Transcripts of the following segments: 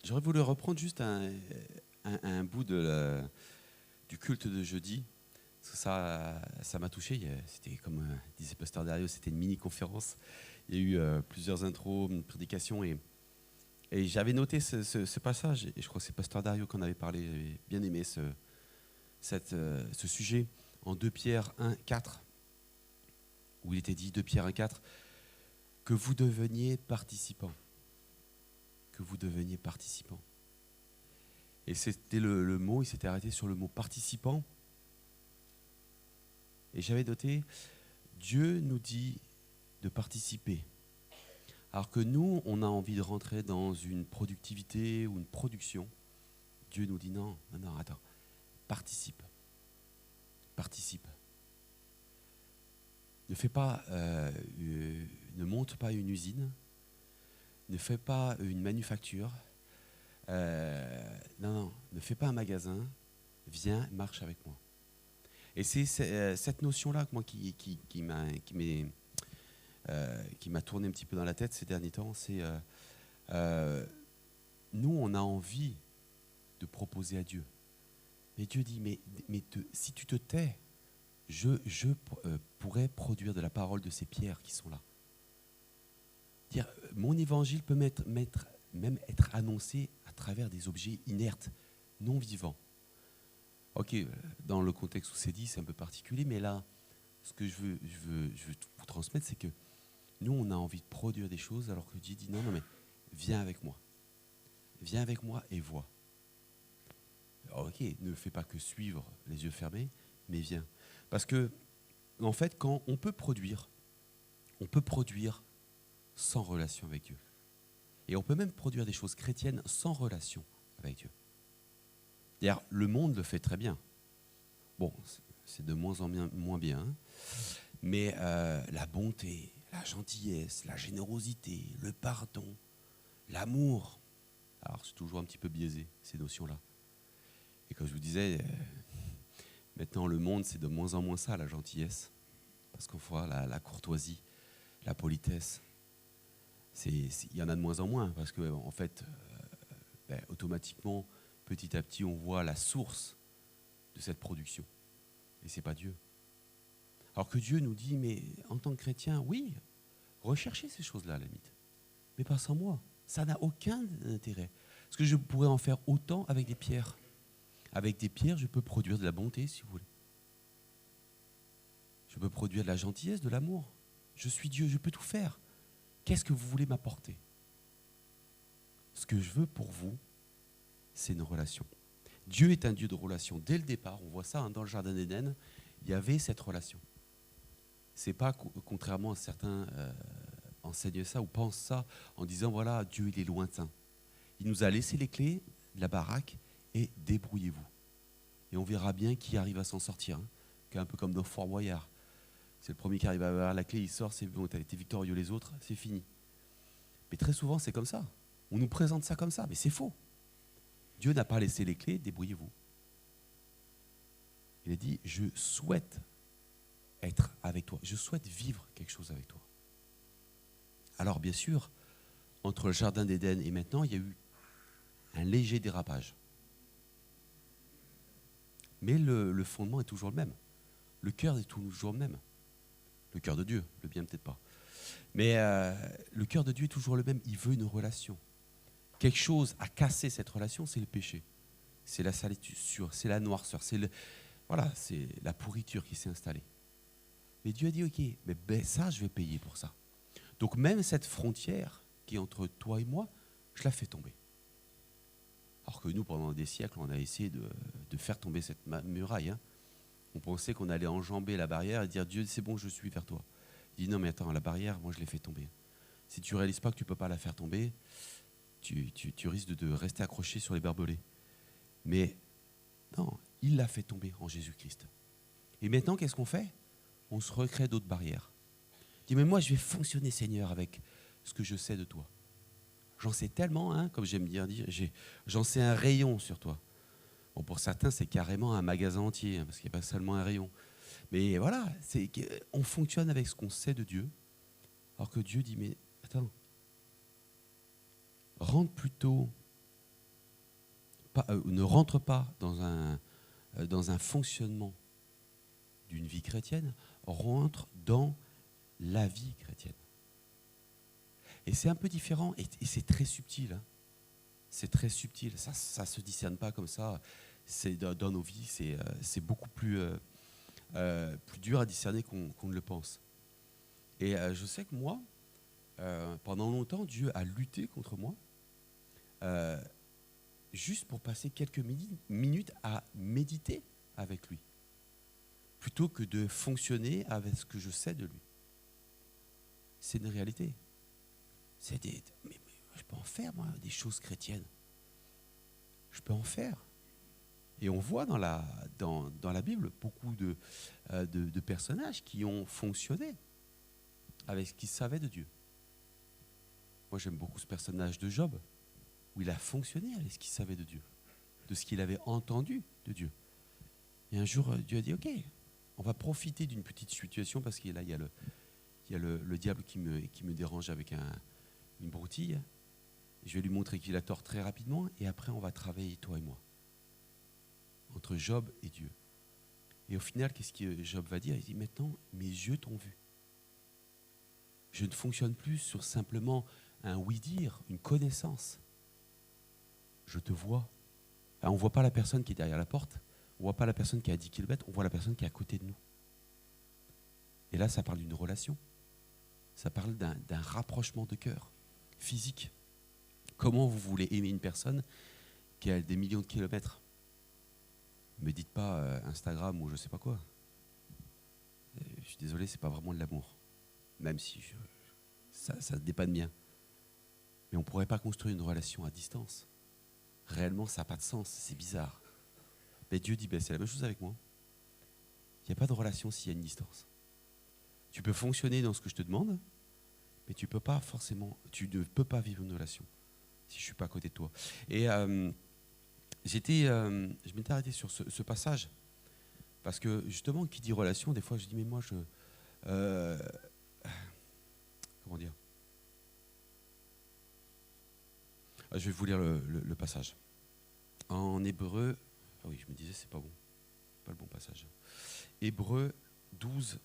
J'aurais voulu reprendre juste un bout du culte de jeudi. Parce que ça m'a touché. C'était comme disait Pasteur Dario, c'était une mini-conférence. Il y a eu plusieurs intros, une prédication. Et j'avais noté ce passage. Et je crois que c'est Pasteur Dario qui en avait parlé. J'avais bien aimé ce sujet en 2 Pierre 1, 4. Où il était dit, 2 Pierre 1, 4, que vous deveniez participants. Que vous deveniez participants. Et c'était le mot, il s'était arrêté sur le mot participant. Et j'avais noté, Dieu nous dit de participer. Alors que nous, on a envie de rentrer dans une productivité ou une production. Dieu nous dit non, attends, participe. Participe. Ne fais pas, ne monte pas une usine, ne fais pas une manufacture, non, ne fais pas un magasin, viens, marche avec moi. Et c'est cette notion-là moi, qui m'a tourné un petit peu dans la tête ces derniers temps. C'est nous, on a envie de proposer à Dieu. Mais Dieu dit, si tu te tais, je pourrais produire de la parole de ces pierres qui sont là. Dire, mon évangile peut même être annoncé à travers des objets inertes, non vivants. Ok, dans le contexte où c'est dit, c'est un peu particulier, mais là, ce que je veux vous transmettre, c'est que nous, on a envie de produire des choses, alors que Dieu dit non, mais viens avec moi. Viens avec moi et vois. Alors, ok, ne fais pas que suivre les yeux fermés, mais viens. Parce que, en fait, quand on peut produire sans relation avec Dieu. Et on peut même produire des choses chrétiennes sans relation avec Dieu. D'ailleurs, le monde le fait très bien. Bon, c'est de moins en moins bien. Hein. Mais la bonté, la gentillesse, la générosité, le pardon, l'amour. Alors, c'est toujours un petit peu biaisé, ces notions-là. Et comme je vous disais, maintenant, le monde, c'est de moins en moins ça, la gentillesse. Parce qu'on voit la courtoisie, la politesse. Il y en a de moins en moins, parce que en fait, automatiquement, petit à petit, on voit la source de cette production. Et ce n'est pas Dieu. Alors que Dieu nous dit, mais en tant que chrétien, oui, recherchez ces choses-là à la limite. Mais pas sans moi. Ça n'a aucun intérêt. Parce que je pourrais en faire autant avec des pierres. Avec des pierres, je peux produire de la bonté, si vous voulez. Je peux produire de la gentillesse, de l'amour. Je suis Dieu, je peux tout faire. Qu'est-ce que vous voulez m'apporter? Ce que je veux pour vous, c'est une relation. Dieu est un Dieu de relation. Dès le départ, on voit ça hein, dans le Jardin d'Éden, il y avait cette relation. C'est pas, contrairement à certains enseignent ça ou pensent ça en disant, voilà, Dieu il est lointain. Il nous a laissé les clés de la baraque et débrouillez-vous. Et on verra bien qui arrive à s'en sortir. Hein, un peu comme dans Fort Boyard. C'est le premier qui arrive à avoir la clé, il sort, c'est bon, t'as été victorieux les autres, c'est fini. Mais très souvent, c'est comme ça. On nous présente ça comme ça, mais c'est faux. Dieu n'a pas laissé les clés, débrouillez-vous. Il a dit, je souhaite être avec toi, je souhaite vivre quelque chose avec toi. Alors bien sûr, entre le Jardin d'Éden et maintenant, il y a eu un léger dérapage. Mais le fondement est toujours le même. Le cœur est toujours le même. Le cœur de Dieu, le bien peut-être pas. Mais le cœur de Dieu est toujours le même. Il veut une relation. Quelque chose a cassé cette relation, c'est le péché. C'est la salissure, c'est la noirceur, c'est la pourriture qui s'est installée. Mais Dieu a dit, ok, mais ça, je vais payer pour ça. Donc même cette frontière qui est entre toi et moi, je la fais tomber. Alors que nous, pendant des siècles, on a essayé de faire tomber cette muraille. Hein. On pensait qu'on allait enjamber la barrière et dire, Dieu, c'est bon, je suis vers toi. Il dit, non mais attends, la barrière, moi je l'ai fait tomber. Si tu ne réalises pas que tu ne peux pas la faire tomber, tu risques de rester accroché sur les barbelés. Mais non, il l'a fait tomber en Jésus-Christ. Et maintenant, qu'est-ce qu'on fait? On se recrée d'autres barrières. Il dit, mais moi je vais fonctionner, Seigneur, avec ce que je sais de toi. J'en sais tellement, hein, comme j'aime dire, j'en sais un rayon sur toi. Bon, pour certains, c'est carrément un magasin entier, hein, parce qu'il n'y a pas seulement un rayon. Mais voilà, on fonctionne avec ce qu'on sait de Dieu, alors que Dieu dit, mais attends, rentre plutôt ne rentre pas dans un fonctionnement d'une vie chrétienne, rentre dans la vie chrétienne. Et c'est un peu différent, et c'est très subtil. Hein. C'est très subtil, ça ne se discerne pas comme ça. C'est dans nos vies, c'est beaucoup plus dur à discerner qu'on ne le pense. Et je sais que moi, pendant longtemps, Dieu a lutté contre moi, juste pour passer quelques minutes à méditer avec lui, plutôt que de fonctionner avec ce que je sais de lui. C'est une réalité. Mais je peux en faire, moi, des choses chrétiennes. Je peux en faire. Et on voit dans la Bible beaucoup de personnages qui ont fonctionné avec ce qu'ils savaient de Dieu. Moi, j'aime beaucoup ce personnage de Job, où il a fonctionné avec ce qu'il savait de Dieu, de ce qu'il avait entendu de Dieu. Et un jour, Dieu a dit, OK, on va profiter d'une petite situation, parce qu'il y a le diable qui me dérange avec une broutille. Je vais lui montrer qu'il a tort très rapidement, et après, on va travailler, toi et moi, entre Job et Dieu. Et au final, qu'est-ce que Job va dire? Il dit, maintenant, mes yeux t'ont vu. Je ne fonctionne plus sur simplement un oui-dire, une connaissance. Je te vois. On ne voit pas la personne qui est derrière la porte, on ne voit pas la personne qui est à 10 km, on voit la personne qui est à côté de nous. Et là, ça parle d'une relation. Ça parle d'un rapprochement de cœur, physique. Comment vous voulez aimer une personne qui a des millions de kilomètres? Ne me dites pas Instagram ou je ne sais pas quoi. Je suis désolé, ce n'est pas vraiment de l'amour. Même si ça dépanne bien. Mais on ne pourrait pas construire une relation à distance. Réellement, ça n'a pas de sens, c'est bizarre. Mais Dieu dit, c'est la même chose avec moi. Il n'y a pas de relation s'il y a une distance. Tu peux fonctionner dans ce que je te demande, mais tu ne peux pas vivre une relation si je ne suis pas à côté de toi. Et je m'étais arrêté sur ce passage, parce que justement, qui dit relation, des fois je dis, mais moi comment dire? Je vais vous lire le passage. En Hébreu, ah oui, je me disais, c'est pas bon. Pas le bon passage. Hébreu 12.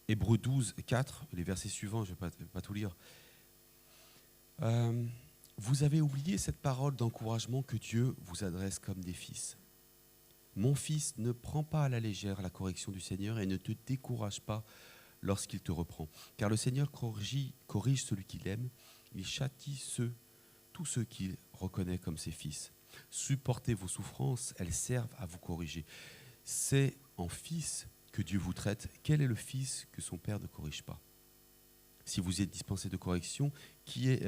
Hébreu 12, 4, les versets suivants, je ne vais pas tout lire. Vous avez oublié cette parole d'encouragement que Dieu vous adresse comme des fils. Mon fils, ne prends pas à la légère la correction du Seigneur et ne te décourage pas lorsqu'il te reprend. Car le Seigneur corrige celui qu'il aime, il châtie tous ceux qu'il reconnaît comme ses fils. Supportez vos souffrances, elles servent à vous corriger. C'est en fils que Dieu vous traite. Quel est le fils que son père ne corrige pas? Si vous êtes dispensé de correction, qui est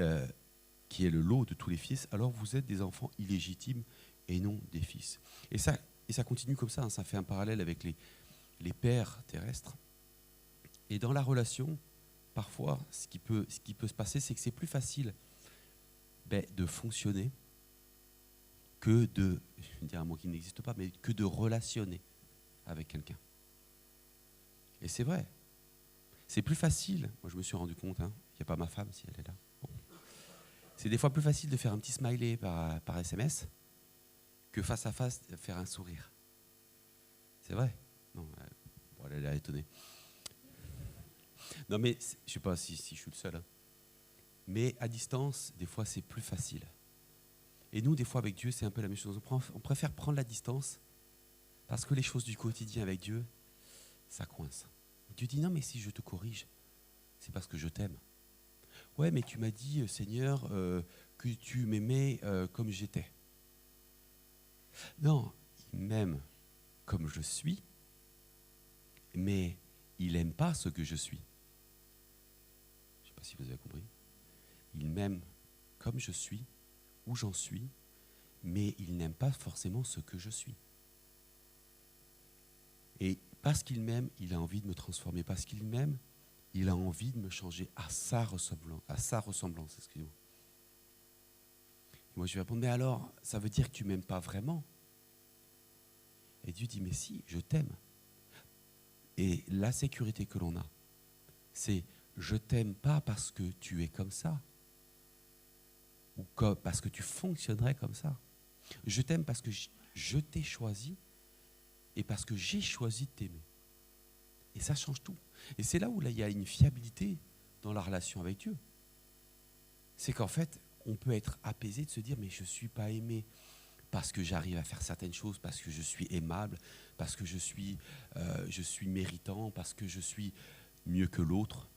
le lot de tous les fils, alors vous êtes des enfants illégitimes et non des fils. Et ça continue comme ça, hein, ça fait un parallèle avec les pères terrestres. Et dans la relation, parfois, ce qui peut se passer, c'est que c'est plus facile de fonctionner que je vais dire un mot qui n'existe pas, mais que de relationner avec quelqu'un. Et c'est vrai. C'est plus facile, moi je me suis rendu compte, il n'y a pas ma femme si elle est là. Bon. C'est des fois plus facile de faire un petit smiley par SMS que face à face de faire un sourire. C'est vrai. Non, elle a étonné. Non mais je ne sais pas si je suis le seul. Hein. Mais à distance, des fois c'est plus facile. Et nous, des fois avec Dieu, c'est un peu la même chose. On préfère prendre la distance parce que les choses du quotidien avec Dieu, ça coince. Dieu dit, non mais si je te corrige, c'est parce que je t'aime. Ouais, mais tu m'as dit, Seigneur, que tu m'aimais comme j'étais. Non, il m'aime comme je suis, mais il n'aime pas ce que je suis. Je ne sais pas si vous avez compris. Il m'aime comme je suis, où j'en suis, mais il n'aime pas forcément ce que je suis. Et parce qu'il m'aime, il a envie de me transformer. Parce qu'il m'aime, il a envie de me changer à sa ressemblance. Excusez-moi. Et moi, je vais répondre, mais alors, ça veut dire que tu ne m'aimes pas vraiment? Et Dieu dit, mais si, je t'aime. Et la sécurité que l'on a, c'est je t'aime pas parce que tu es comme ça, ou parce que tu fonctionnerais comme ça. Je t'aime parce que je t'ai choisi et parce que j'ai choisi de t'aimer. Et ça change tout. Et c'est là où il y a une fiabilité dans la relation avec Dieu. C'est qu'en fait, on peut être apaisé de se dire, mais je ne suis pas aimé parce que j'arrive à faire certaines choses, parce que je suis aimable, parce que je suis méritant, parce que je suis mieux que l'autre,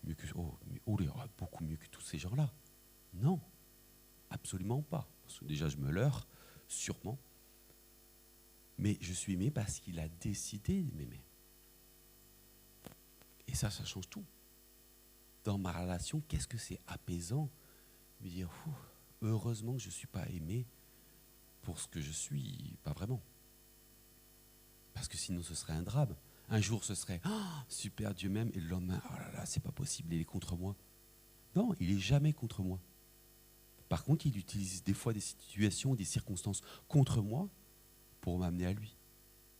beaucoup mieux que tous ces gens-là. Non, absolument pas. Parce que déjà, je me leurre, sûrement. Mais je suis aimé parce qu'il a décidé de m'aimer. Et ça change tout. Dans ma relation, qu'est-ce que c'est apaisant de me dire, heureusement que je ne suis pas aimé pour ce que je suis, pas vraiment. Parce que sinon, ce serait un drame. Un jour, ce serait, super, Dieu m'aime, et le lendemain, oh là là, c'est pas possible, il est contre moi. Non, il n'est jamais contre moi. Par contre, il utilise des fois des situations, des circonstances contre moi pour m'amener à lui,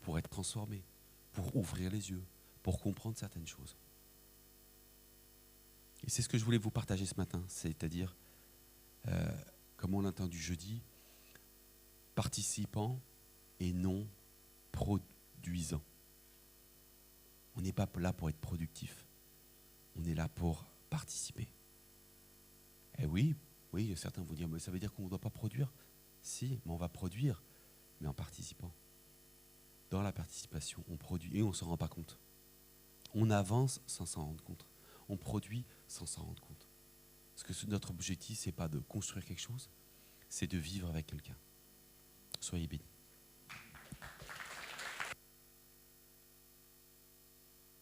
pour être transformé, pour ouvrir les yeux, pour comprendre certaines choses. Et c'est ce que je voulais vous partager ce matin, c'est-à-dire, comme on l'a entendu jeudi, participant et non produisant. On n'est pas là pour être productif, on est là pour participer. Et oui, certains vont dire, mais ça veut dire qu'on ne doit pas produire. Si, mais on va produire, mais en participant. Dans la participation, on produit et on ne s'en rend pas compte. On avance sans s'en rendre compte. On produit sans s'en rendre compte. Parce que notre objectif, ce n'est pas de construire quelque chose, c'est de vivre avec quelqu'un. Soyez bénis.